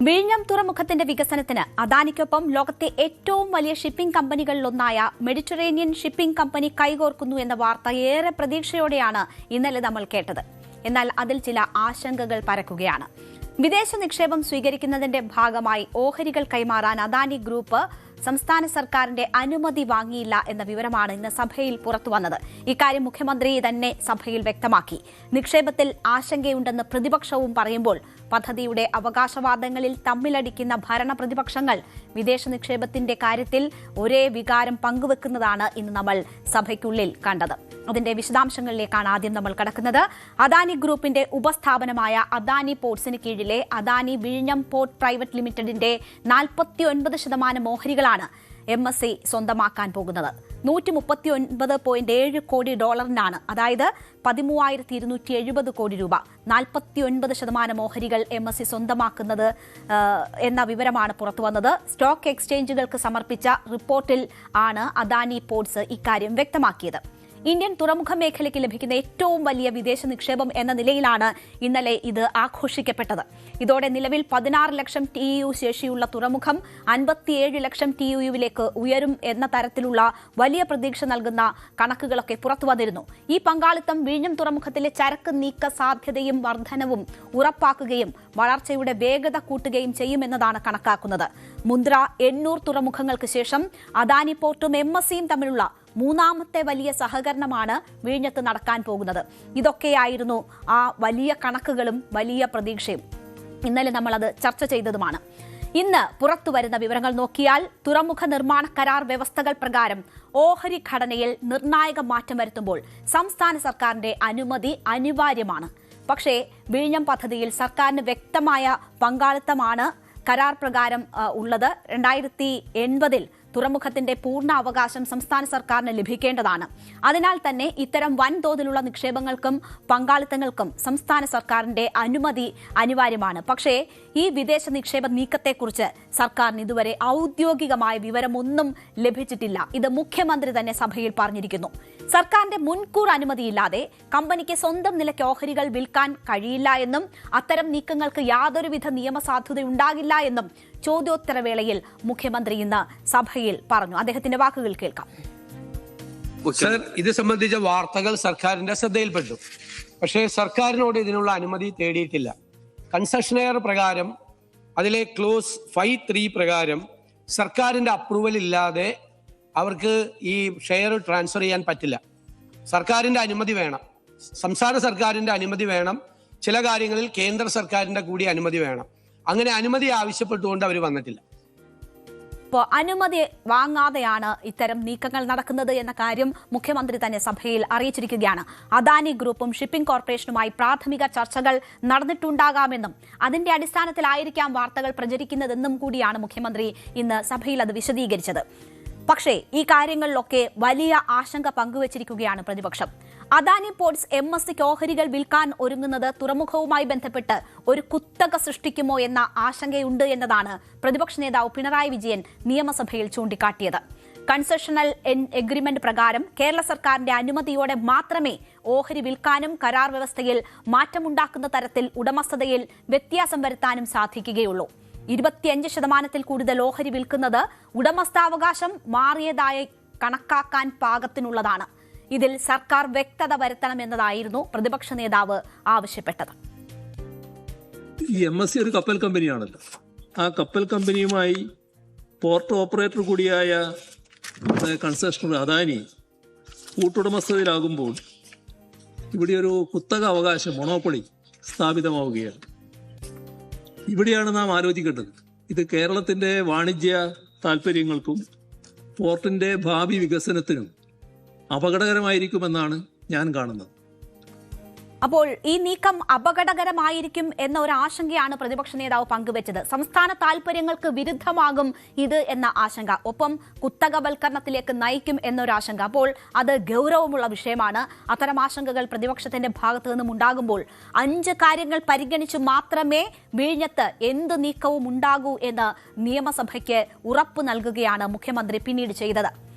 വിഴിഞ്ഞം തുറമുഖത്തിന്റെ വികസനത്തിന് അദാനിക്കൊപ്പം ലോകത്തെ ഏറ്റവും വലിയ ഷിപ്പിംഗ് കമ്പനികളിലൊന്നായ മെഡിറ്ററേനിയൻ ഷിപ്പിംഗ് കമ്പനി കൈകോർക്കുന്നു എന്ന വാർത്ത ഏറെ പ്രതീക്ഷയോടെയാണ് ഇന്നലെ നമ്മൾ കേട്ടത്. എന്നാൽ അതിൽ ചില ആശങ്കകൾ പരക്കുകയാണ്. വിദേശ നിക്ഷേപം സ്വീകരിക്കുന്നതിന്റെ ഭാഗമായി ഓഹരികൾ കൈമാറാൻ അദാനി ഗ്രൂപ്പ് സംസ്ഥാന സർക്കാരിന്റെ അനുമതി വാങ്ങിയില്ല എന്ന വിവരമാണ് ഇന്ന് സഭയിൽ പുറത്തുവന്നത്. ഇക്കാര്യം മുഖ്യമന്ത്രി തന്നെ സഭയിൽ വ്യക്തമാക്കി. നിക്ഷേപത്തിൽ ആശങ്കയുണ്ടെന്ന് പ്രതിപക്ഷവും പറയുമ്പോൾ പദ്ധതിയുടെ അവകാശവാദങ്ങളിൽ തമ്മിലടിക്കുന്ന ഭരണ പ്രതിപക്ഷങ്ങൾ വിദേശ നിക്ഷേപത്തിന്റെ കാര്യത്തിൽ ഒരേ വികാരം പങ്കുവെക്കുന്നതാണ് ഇന്ന് നമ്മൾ സഭയ്ക്കുള്ളിൽ കണ്ടത്. അതിന്റെ വിശദാംശങ്ങളിലേക്കാണ് ആദ്യം നമ്മൾ കടക്കുന്നത്. അദാനി ഗ്രൂപ്പിന്റെ ഉപസ്ഥാപനമായ അദാനി പോർട്സിന് കീഴിലെ അദാനി വിഴിഞ്ഞം പോർട്ട് പ്രൈവറ്റ് ലിമിറ്റഡിന്റെ 49% ഓഹരികളാണ് MSC സ്വന്തമാക്കാൻ പോകുന്നത്. $139.7 കോടി, അതായത് 13,270 കോടി രൂപ. 49% ഓഹരികൾ MSC സ്വന്തമാക്കുന്നത് എന്ന വിവരമാണ് പുറത്തുവന്നത്. സ്റ്റോക്ക് എക്സ്ചേഞ്ചുകൾക്ക് സമർപ്പിച്ച റിപ്പോർട്ടിൽ ആണ് അദാനി പോർട്സ് ഇക്കാര്യം വ്യക്തമാക്കിയത്. ഇന്ത്യൻ തുറമുഖ മേഖലയ്ക്ക് ലഭിക്കുന്ന ഏറ്റവും വലിയ വിദേശ നിക്ഷേപം എന്ന നിലയിലാണ് ഇന്നലെ ഇത് ആഘോഷിക്കപ്പെട്ടത്. ഇതോടെ നിലവിൽ 16 ലക്ഷം TEU ശേഷിയുള്ള തുറമുഖം 57 ലക്ഷം TEUവിലേക്ക് ഉയരും എന്ന തരത്തിലുള്ള വലിയ പ്രതീക്ഷ നൽകുന്ന കണക്കുകളൊക്കെ പുറത്തുവന്നിരുന്നു. ഈ പങ്കാളിത്തം വിഴിഞ്ഞം തുറമുഖത്തിലെ ചരക്ക് നീക്ക സാധ്യതയും വർധനവും ഉറപ്പാക്കുകയും വളർച്ചയുടെ വേഗത കൂട്ടുകയും ചെയ്യുമെന്നതാണ് കണക്കാക്കുന്നത്. മുന്ദ്ര, എണ്ണൂർ തുറമുഖങ്ങൾക്ക് ശേഷം അദാനി പോർട്ടും MSCയും തമ്മിലുള്ള മൂന്നാമത്തെ വലിയ സഹകരണമാണ് വിഴിഞ്ഞത്ത് നടക്കാൻ പോകുന്നത്. ഇതൊക്കെയായിരുന്നു ആ വലിയ കണക്കുകളും വലിയ പ്രതീക്ഷയും. ഇന്നലെ നമ്മളത് ചർച്ച ചെയ്തതുമാണ്. ഇന്ന് പുറത്തുവരുന്ന വിവരങ്ങൾ നോക്കിയാൽ തുറമുഖ നിർമ്മാണ കരാർ വ്യവസ്ഥകൾ പ്രകാരം ഓഹരി ഘടനയിൽ നിർണായക മാറ്റം വരുത്തുമ്പോൾ സംസ്ഥാന സർക്കാരിന്റെ അനുമതി അനിവാര്യമാണ്. പക്ഷേ വിഴിഞ്ഞം പദ്ധതിയിൽ സർക്കാരിന് വ്യക്തമായ പങ്കാളിത്തമാണ് കരാർ പ്രകാരം ഉള്ളത്. 2080 തുറമുഖത്തിന്റെ പൂർണ്ണ അവകാശം സംസ്ഥാന സർക്കാരിന് ലഭിക്കേണ്ടതാണ്. അതിനാൽ തന്നെ ഇത്തരം വൻതോതിലുള്ള നിക്ഷേപങ്ങൾക്കും പങ്കാളിത്തങ്ങൾക്കും സംസ്ഥാന സർക്കാരിന്റെ അനുമതി അനിവാര്യമാണ്. പക്ഷേ ഈ വിദേശ നിക്ഷേപ നീക്കത്തെക്കുറിച്ച് സർക്കാരിന് ഇതുവരെ ഔദ്യോഗികമായ വിവരമൊന്നും ലഭിച്ചിട്ടില്ല. ഇത് മുഖ്യമന്ത്രി തന്നെ സഭയിൽ പറഞ്ഞിരിക്കുന്നു. സർക്കാരിന്റെ മുൻകൂർ അനുമതിയില്ലാതെ കമ്പനിക്ക് സ്വന്തം നിലയ്ക്ക് ഓഹരികൾ വിൽക്കാൻ കഴിയില്ല എന്നും അത്തരം നീക്കങ്ങൾക്ക് യാതൊരുവിധ നിയമസാധുതയുണ്ടാകില്ല എന്നും ചോദ്യോത്തരവേളയിൽ മുഖ്യമന്ത്രി ഇന്ന് സഭയിൽ പറഞ്ഞു. അദ്ദേഹത്തിന്റെ വാക്കുകൾ കേൾക്കാം. സർ, ഇത് സംബന്ധിച്ച വാർത്തകൾ സർക്കാരിന്റെ ശ്രദ്ധയിൽപ്പെട്ടു. പക്ഷേ സർക്കാരിനോട് ഇതിനുള്ള അനുമതി തേടിയിട്ടില്ല. കൺസെഷനെയർ പ്രകാരം അതിലെ ക്ലോസ് 5(3) പ്രകാരം സർക്കാരിന്റെ അപ്രൂവൽ ഇല്ലാതെ അവർക്ക് ഈ ഷെയർ ട്രാൻസ്ഫർ ചെയ്യാൻ പറ്റില്ല. സർക്കാരിന്റെ അനുമതി വേണം, സംസ്ഥാന സർക്കാരിന്റെ അനുമതി വേണം, ചില കാര്യങ്ങളിൽ കേന്ദ്ര സർക്കാരിന്റെ കൂടി അനുമതി വേണം. അങ്ങനെ അനുമതി ആവശ്യപ്പെട്ടുകൊണ്ട് അവർ വന്നിട്ടില്ല. ഇപ്പോൾ അനുമതി വാങ്ങാതെയാണ് ഇത്തരം നീക്കങ്ങൾ നടക്കുന്നത് എന്ന കാര്യം മുഖ്യമന്ത്രി തന്നെ സഭയിൽ അറിയിച്ചിരിക്കുകയാണ്. അദാനി ഗ്രൂപ്പും ഷിപ്പിംഗ് കോർപ്പറേഷനുമായി പ്രാഥമിക ചർച്ചകൾ നടന്നിട്ടുണ്ടാകാമെന്നും അതിന്റെ അടിസ്ഥാനത്തിലായിരിക്കാം വാർത്തകൾ പ്രചരിക്കുന്നതെന്നും കൂടിയാണ് മുഖ്യമന്ത്രി ഇന്ന് സഭയിൽ അത് വിശദീകരിച്ചത്. പക്ഷേ ഈ കാര്യങ്ങളിലൊക്കെ വലിയ ആശങ്ക പങ്കുവച്ചിരിക്കുകയാണ് പ്രതിപക്ഷം. അദാനി പോർട്സ് MSCക്ക് ഓഹരികൾ വിൽക്കാൻ ഒരുങ്ങുന്നത് തുറമുഖവുമായി ബന്ധപ്പെട്ട് ഒരു കുത്തക സൃഷ്ടിക്കുമോ എന്ന ആശങ്കയുണ്ട് എന്നതാണ് പ്രതിപക്ഷ നേതാവ് പിണറായി വിജയൻ നിയമസഭയിൽ ചൂണ്ടിക്കാട്ടിയത്. കൺസെഷണൽ എഗ്രിമെന്റ് പ്രകാരം കേരള സർക്കാരിന്റെ അനുമതിയോടെ മാത്രമേ ഓഹരി വിൽക്കാനും കരാർ വ്യവസ്ഥയിൽ മാറ്റമുണ്ടാക്കുന്ന തരത്തിൽ ഉടമസ്ഥതയിൽ വ്യത്യാസം വരുത്താനും സാധിക്കുകയുള്ളൂ. 25% കൂടുതൽ ഓഹരി വിൽക്കുന്നത് ഉടമസ്ഥാവകാശം മാറിയതായി കണക്കാക്കാൻ പാകത്തിനുള്ളതാണ്. ഇതിൽ സർക്കാർ വ്യക്തത വരുത്തണമെന്നതായിരുന്നു പ്രതിപക്ഷ നേതാവ് ആവശ്യപ്പെട്ടത്. ഈ MSC ഒരു കപ്പൽ കമ്പനിയാണല്ലോ. ആ കപ്പൽ കമ്പനിയുമായി പോർട്ട് ഓപ്പറേറ്റർ കൂടിയായ കൺസെഷണർ അദാനി കൂട്ടുടമസ്ഥതയിലാകുമ്പോൾ ഇവിടെ ഒരു കുത്തക അവകാശം, മൊണോപ്പൊളി സ്ഥാപിതമാവുകയാണ്. ഇവിടെയാണ് നാം ആലോചിക്കേണ്ടത്. ഇത് കേരളത്തിന്റെ വാണിജ്യ താല്പര്യങ്ങൾക്കും പോർട്ടിന്റെ ഭാവി വികസനത്തിനും അപകടകരമായിരിക്കുമെന്നാണ് ഞാൻ കാണുന്നത്. അപ്പോൾ ഈ നീക്കം അപകടകരമായിരിക്കും എന്ന ഒരു ആശങ്കയാണ് പ്രതിപക്ഷ നേതാവ് പങ്കുവച്ചത്. സംസ്ഥാന താൽപര്യങ്ങൾക്ക് വിരുദ്ധമാകും ഇത് എന്ന ആശങ്ക, ഒപ്പം കുത്തകവൽക്കരണത്തിലേക്ക് നയിക്കും എന്നൊരാശങ്ക. അപ്പോൾ അത് ഗൗരവമുള്ള വിഷയമാണ്. അത്തരം ആശങ്കകൾ പ്രതിപക്ഷത്തിന്റെ ഭാഗത്തു നിന്നും ഉണ്ടാകുമ്പോൾ 5 കാര്യങ്ങൾ പരിഗണിച്ച് മാത്രമേ വിഴിഞ്ഞത്ത് എന്ത് നീക്കവും ഉണ്ടാകൂ എന്ന് നിയമസഭയ്ക്ക് ഉറപ്പ് നൽകുകയാണ് മുഖ്യമന്ത്രി പിന്നീട് ചെയ്തത്.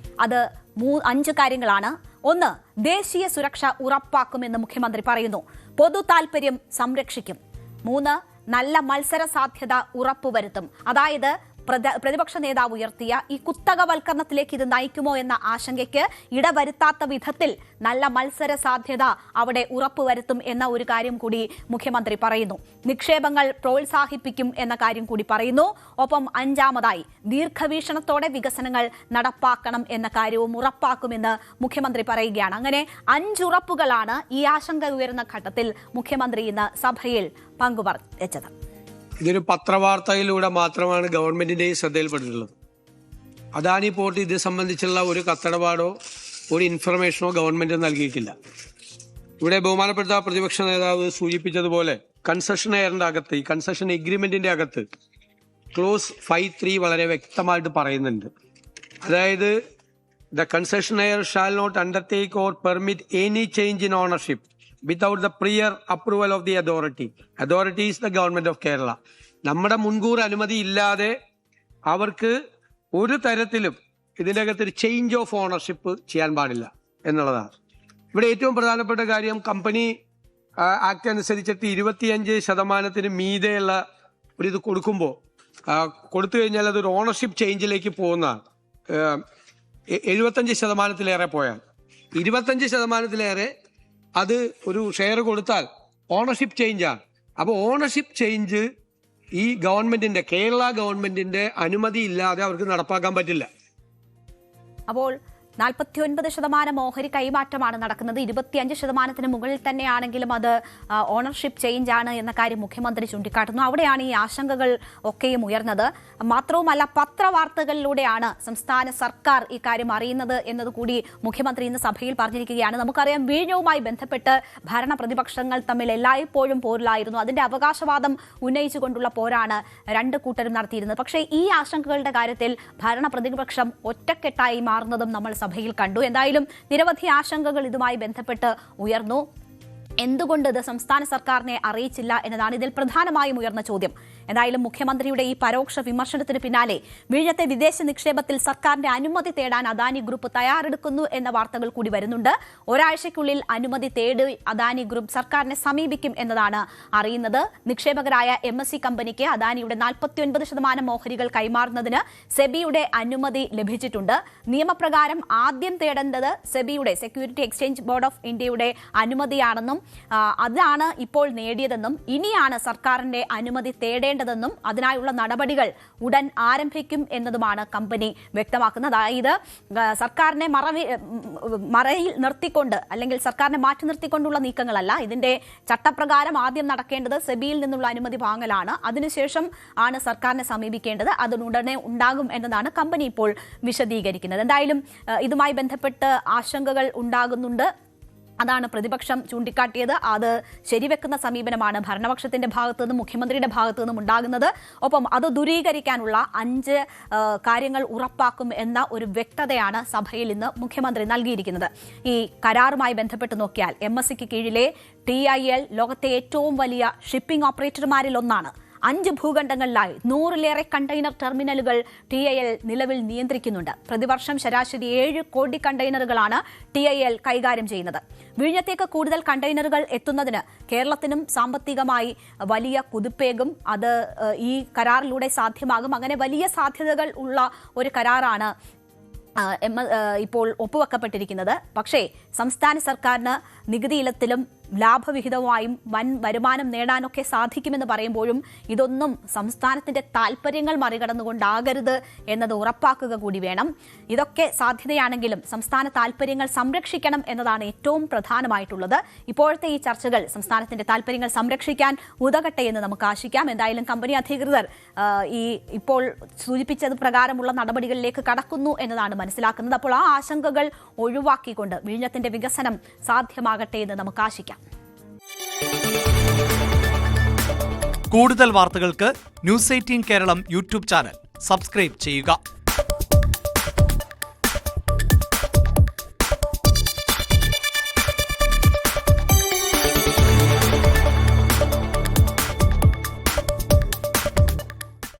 അത് 5 കാര്യങ്ങളാണ്. 1. ദേശീയ സുരക്ഷ ഉറപ്പാക്കുമെന്ന് മുഖ്യമന്ത്രി പറയുന്നു. പൊതു താൽപര്യം സംരക്ഷിക്കും. 3. നല്ല മത്സര സാധ്യത ഉറപ്പുവരുത്തും. അതായത് പ്രതിപക്ഷ നേതാവ് ഉയർത്തിയ ഈ കുത്തകവൽക്കരണത്തിലേക്ക് ഇത് നയിക്കുമോ എന്ന ആശങ്കയ്ക്ക് ഇടവരുത്താത്ത വിധത്തിൽ നല്ല മത്സര സാധ്യത അവിടെ ഉറപ്പുവരുത്തും എന്ന ഒരു കാര്യം കൂടി മുഖ്യമന്ത്രി പറയുന്നു. നിക്ഷേപങ്ങൾ പ്രോത്സാഹിപ്പിക്കും എന്ന കാര്യം കൂടി പറയുന്നു. ഒപ്പം അഞ്ചാമതായി ദീർഘവീക്ഷണത്തോടെ വികസനങ്ങൾ നടപ്പാക്കണം എന്ന കാര്യവും ഉറപ്പാക്കുമെന്ന് മുഖ്യമന്ത്രി പറയുകയാണ്. അങ്ങനെ 5 ഉറപ്പുകളാണ് ഈ ആശങ്ക ഉയരുന്ന ഘട്ടത്തിൽ മുഖ്യമന്ത്രി ഇന്ന് സഭയിൽ പങ്കുവച്ചത്. ഇതൊരു പത്രവാർത്തയിലൂടെ മാത്രമാണ് ഗവൺമെന്റിന്റെ ശ്രദ്ധയിൽപ്പെട്ടിട്ടുള്ളത്. അദാനി പോർട്ട് ഇത് സംബന്ധിച്ചുള്ള ഒരു കത്തടപാടോ ഒരു ഇൻഫർമേഷനോ ഗവൺമെന്റ് നൽകിയിട്ടില്ല. ഇവിടെ ബഹുമാനപ്പെട്ട പ്രതിപക്ഷ നേതാവ് സൂചിപ്പിച്ചതുപോലെ കൺസെഷനെയറിന്റെ അകത്ത്, ഈ കൺസെഷൻ എഗ്രിമെന്റിന്റെ അകത്ത് ക്ലോസ് 5(3) വളരെ വ്യക്തമായിട്ട് പറയുന്നുണ്ട്. അതായത് the concessionaire shall not undertake or permit any change in ownership without the prior approval of the authority. Authority is the government of Kerala. നമ്മുടെ മുൻകൂർ അനുമതി ഇല്ലാതെ അവർക്ക് ഒരു തരത്തിലും ഇതിൻ്റെ അകത്തൊരു ചേഞ്ച് ഓഫ് ഓണർഷിപ്പ് ചെയ്യാൻ പാടില്ല എന്നുള്ളതാണ്. ഇവിടെ ഏറ്റവും പ്രധാനപ്പെട്ട കാര്യം, കമ്പനി ആക്ട് അനുസരിച്ചിട്ട് 25% മീതെയുള്ള ഒരു ഇത് കൊടുക്കുമ്പോൾ കൊടുത്തു കഴിഞ്ഞാൽ അതൊരു ഓണർഷിപ്പ് ചേഞ്ചിലേക്ക് പോകുന്നതാണ്. 75%-ലേറെ പോയാൽ 25%-ലേറെ അത് ഒരു ഷെയർ കൊടുത്താൽ ഓണർഷിപ്പ് ചേഞ്ചാണ്. അപ്പോൾ ഓണർഷിപ്പ് ചേഞ്ച് ഈ ഗവൺമെന്റിന്റെ, കേരള ഗവൺമെന്റിന്റെ അനുമതി ഇല്ലാതെ അവർക്ക് നടപ്പാക്കാൻ പറ്റില്ല. അപ്പോൾ 49% ഓഹരി കൈമാറ്റമാണ് നടക്കുന്നത്. 25% മുകളിൽ തന്നെയാണെങ്കിലും അത് ഓണർഷിപ്പ് ചേഞ്ച് ആണ് എന്ന കാര്യം മുഖ്യമന്ത്രി ചൂണ്ടിക്കാട്ടുന്നു. അവിടെയാണ് ഈ ആശങ്കകൾ ഒക്കെയും ഉയർന്നത്. മാത്രവുമല്ല, പത്രവാർത്തകളിലൂടെയാണ് സംസ്ഥാന സർക്കാർ ഈ കാര്യം അറിയുന്നത് എന്നതുകൂടി മുഖ്യമന്ത്രി ഇന്ന് സഭയിൽ പറഞ്ഞിരിക്കുകയാണ്. നമുക്കറിയാം, വിഴിഞ്ഞവുമായി ബന്ധപ്പെട്ട് ഭരണ പ്രതിപക്ഷങ്ങൾ തമ്മിൽ എല്ലായ്പ്പോഴും പോരിലായിരുന്നു. അതിന്റെ അവകാശവാദം ഉന്നയിച്ചുകൊണ്ടുള്ള പോരാണ് രണ്ട് കൂട്ടരും നടത്തിയിരുന്നത്. പക്ഷേ ഈ ആശങ്കകളുടെ കാര്യത്തിൽ ഭരണ പ്രതിപക്ഷം ഒറ്റക്കെട്ടായി മാറുന്നതും നമ്മൾ സഭയിൽ കണ്ടു. എന്തായാലും നിരവധി ആശങ്കകൾ ഇതുമായി ബന്ധപ്പെട്ട് ഉയർന്നു. എന്തുകൊണ്ട് ഇത് സംസ്ഥാന സർക്കാരിനെ അറിയിച്ചില്ല എന്നതാണ് ഇതിൽ പ്രധാനമായും ഉയർന്ന ചോദ്യം. എന്തായാലും മുഖ്യമന്ത്രിയുടെ ഈ പരോക്ഷ വിമർശനത്തിന് പിന്നാലെ വിഴിഞ്ഞത്തെ വിദേശ നിക്ഷേപത്തിൽ സർക്കാരിന്റെ അനുമതി തേടാൻ അദാനി ഗ്രൂപ്പ് തയ്യാറെടുക്കുന്നു എന്ന വാർത്തകൾ കൂടി വരുന്നുണ്ട്. ഒരാഴ്ചയ്ക്കുള്ളിൽ അനുമതി തേടി അദാനി ഗ്രൂപ്പ് സർക്കാരിനെ സമീപിക്കും എന്നതാണ് അറിയുന്നത്. നിക്ഷേപകരായ MSC കമ്പനിക്ക് അദാനിയുടെ 49% ഓഹരികൾ കൈമാറുന്നതിന് സെബിയുടെ അനുമതി ലഭിച്ചിട്ടുണ്ട്. നിയമപ്രകാരം ആദ്യം തേടേണ്ടത് സെബിയുടെ, സെക്യൂരിറ്റി എക്സ്ചേഞ്ച് ബോർഡ് ഓഫ് ഇന്ത്യയുടെ അനുമതിയാണെന്നും അതാണ് ഇപ്പോൾ നേടിയതെന്നും ഇനിയാണ് സർക്കാരിന്റെ അനുമതി തേടേണ്ടതെന്നും അതിനായുള്ള നടപടികൾ ഉടൻ ആരംഭിക്കും എന്നതുമാണ് കമ്പനി വ്യക്തമാക്കുന്നത്. അതായത് സർക്കാരിനെ മറയിൽ നിർത്തിക്കൊണ്ട്, അല്ലെങ്കിൽ സർക്കാരിനെ മാറ്റി നിർത്തിക്കൊണ്ടുള്ള നീക്കങ്ങളല്ല. ഇതിന്റെ ചട്ടപ്രകാരം ആദ്യം നടക്കേണ്ടത് സെബിയിൽ നിന്നുള്ള അനുമതി വാങ്ങലാണ്. അതിനുശേഷം ആണ് സർക്കാരിനെ സമീപിക്കേണ്ടത്. അതിനുടനെ ഉണ്ടാകും എന്നതാണ് കമ്പനി ഇപ്പോൾ വിശദീകരിക്കുന്നത്. എന്തായാലും ഇതുമായി ബന്ധപ്പെട്ട് ആശങ്കകൾ ഉണ്ടാകുന്നുണ്ട്. അതാണ് പ്രതിപക്ഷം ചൂണ്ടിക്കാട്ടിയത്. അത് ശരിവെക്കുന്ന സമീപനമാണ് ഭരണപക്ഷത്തിന്റെ ഭാഗത്തു നിന്നും മുഖ്യമന്ത്രിയുടെ ഭാഗത്തു നിന്നും ഉണ്ടാകുന്നത്. ഒപ്പം അത് ദൂരീകരിക്കാനുള്ള 5 കാര്യങ്ങൾ ഉറപ്പാക്കും എന്ന ഒരു വ്യക്തതയാണ് സഭയിൽ ഇന്ന് മുഖ്യമന്ത്രി നൽകിയിരിക്കുന്നത്. ഈ കരാറുമായി ബന്ധപ്പെട്ട് നോക്കിയാൽ MSCക്ക് കീഴിലെ TIL ലോകത്തെ ഏറ്റവും വലിയ ഷിപ്പിംഗ് ഓപ്പറേറ്റർമാരിൽ ഒന്നാണ്. 5 ഭൂഖണ്ഡങ്ങളിലായി 100-ലേറെ കണ്ടെയ്നർ ടെർമിനലുകൾ TIL നിലവിൽ നിയന്ത്രിക്കുന്നുണ്ട്. പ്രതിവർഷം ശരാശരി 7 കോടി കണ്ടെയ്നറുകളാണ് TIL കൈകാര്യം ചെയ്യുന്നത്. വിഴിഞ്ഞത്തേക്ക് കൂടുതൽ കണ്ടെയ്നറുകൾ എത്തുന്നതിന് കേരളത്തിനും സാമ്പത്തികമായി വലിയ കുതിപ്പേകും. അത് ഈ കരാറിലൂടെ സാധ്യമാകും. അങ്ങനെ വലിയ സാധ്യതകൾ ഉള്ള ഒരു കരാറാണ് ഇപ്പോൾ ഒപ്പുവെക്കപ്പെട്ടിരിക്കുന്നത്. പക്ഷേ സംസ്ഥാന സർക്കാരിന് നികുതി ഇനത്തിലും ലാഭവിഹിതവുമായും വൻ വരുമാനം നേടാനൊക്കെ സാധിക്കുമെന്ന് പറയുമ്പോഴും ഇതൊന്നും സംസ്ഥാനത്തിന്റെ താല്പര്യങ്ങൾ മറികടന്നുകൊണ്ടാകരുത് എന്നത് ഉറപ്പാക്കുക കൂടി വേണം. ഇതൊക്കെ സാധ്യതയാണെങ്കിലും സംസ്ഥാന താല്പര്യങ്ങൾ സംരക്ഷിക്കണം എന്നതാണ് ഏറ്റവും പ്രധാനമായിട്ടുള്ളത്. ഇപ്പോഴത്തെ ഈ ചർച്ചകൾ സംസ്ഥാനത്തിന്റെ താല്പര്യങ്ങൾ സംരക്ഷിക്കാൻ ഉതകട്ടെ എന്ന് നമുക്ക് ആശിക്കാം. എന്തായാലും കമ്പനി അധികൃതർ ഈ ഇപ്പോൾ സൂചിപ്പിച്ചത് പ്രകാരമുള്ള നടപടികളിലേക്ക് കടക്കുന്നു എന്നതാണ് മനസ്സിലാക്കുന്നത്. അപ്പോൾ ആ ആശങ്കകൾ ഒഴിവാക്കിക്കൊണ്ട് വിഴിഞ്ഞത്തിന്റെ വികസനം സാധ്യമാകട്ടെ എന്ന് നമുക്ക് ആശിക്കാം. കൂടുതൽ വാർത്തകൾക്ക് News 18 Keralam YouTube channel subscribe ചെയ്യുക.